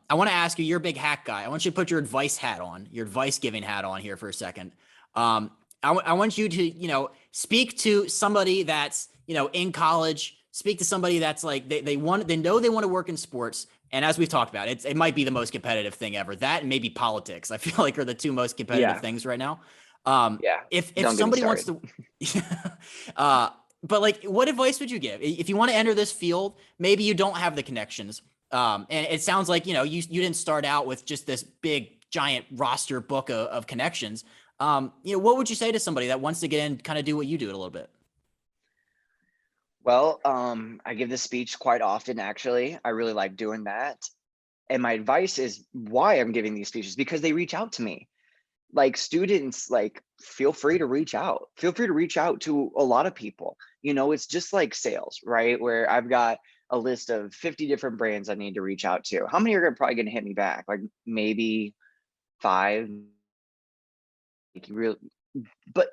I want to ask you, you're a big hack guy. I want you to put your advice hat on, your advice giving hat on here for a second. I want you to, speak to somebody that's, in college, speak to somebody that's like, they know they want to work in sports. And as we've talked about, it might be the most competitive thing ever. That and maybe politics, I feel like, are the two most competitive Yeah, things right now. Um, yeah. if Don't get me somebody wants started. to, but like, what advice would you give if you want to enter this field? Maybe you don't have the connections. And it sounds like, you didn't start out with just this big giant roster book of connections. What would you say to somebody that wants to get in, kind of do what you do a little bit? Well, I give this speech quite often, actually. I really like doing that. And my advice is why I'm giving these speeches, because they reach out to me. Like students, like feel free to reach out. Feel free to reach out to a lot of people. It's just like sales, right? Where I've got a list of 50 different brands I need to reach out to. How many are probably going to hit me back? Like maybe five. Like you really, but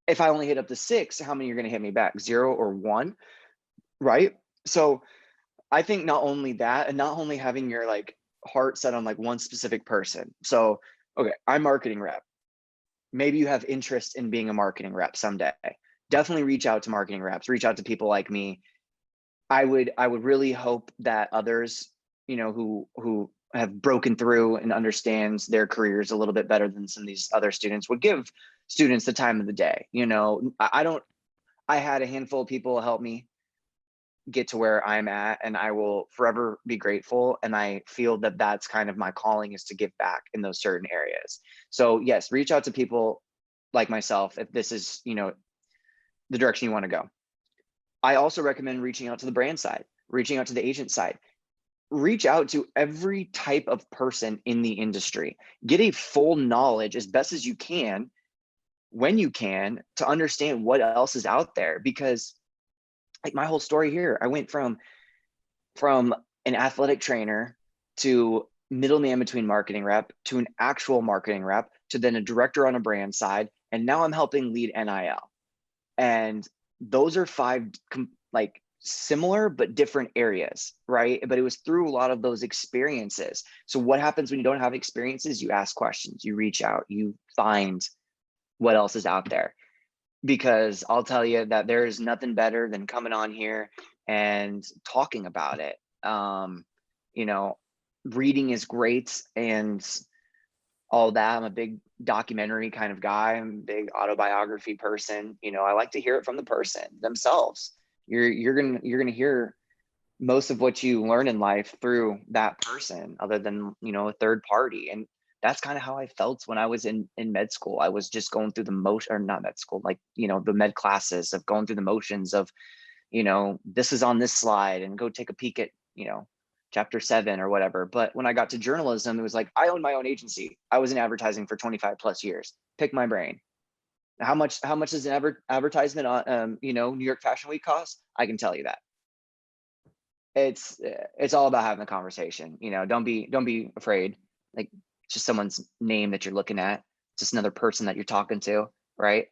if I only hit up to six, how many are going to hit me back? Zero or one, right? So I think not only that, and not only having your like heart set on like one specific person. So, okay, I'm marketing rep. Maybe you have interest in being a marketing rep someday. Definitely reach out to marketing reps, reach out to people like me. I would really hope that others, who have broken through and understands their careers a little bit better than some of these other students would give students the time of the day. I don't I had a handful of people help me get to where I'm at, and I will forever be grateful. And I feel that that's kind of my calling, is to give back in those certain areas. So yes, reach out to people like myself if this is, the direction you want to go. I also recommend reaching out to the brand side, reaching out to the agent side. Reach out to every type of person in the industry. Get a full knowledge as best as you can when you can to understand what else is out there, because like my whole story here, I went from an athletic trainer to middleman between marketing rep to an actual marketing rep to then a director on a brand side, and now I'm helping lead NIL. And those are five like similar but different areas, right? But it was through a lot of those experiences. So what happens when you don't have experiences? You ask questions, you reach out, you find what else is out there. Because I'll tell you that there is nothing better than coming on here and talking about it. You know, reading is great and all that. I'm a big documentary kind of guy. I'm a big autobiography person. I like to hear it from the person themselves. You're gonna hear most of what you learn in life through that person, other than a third party. And that's kind of how I felt when I was in med school. I was just going through the motion, or not med school, like the med classes, of going through the motions of this is on this slide and go take a peek at chapter 7 or whatever. But when I got to journalism, it was like, I own my own agency. I was in advertising for 25 plus years. Pick my brain. How much does an advertisement on New York Fashion Week cost? I can tell you that. It's all about having a conversation. Don't be afraid. Like, it's just someone's name that you're looking at, just another person that you're talking to, right?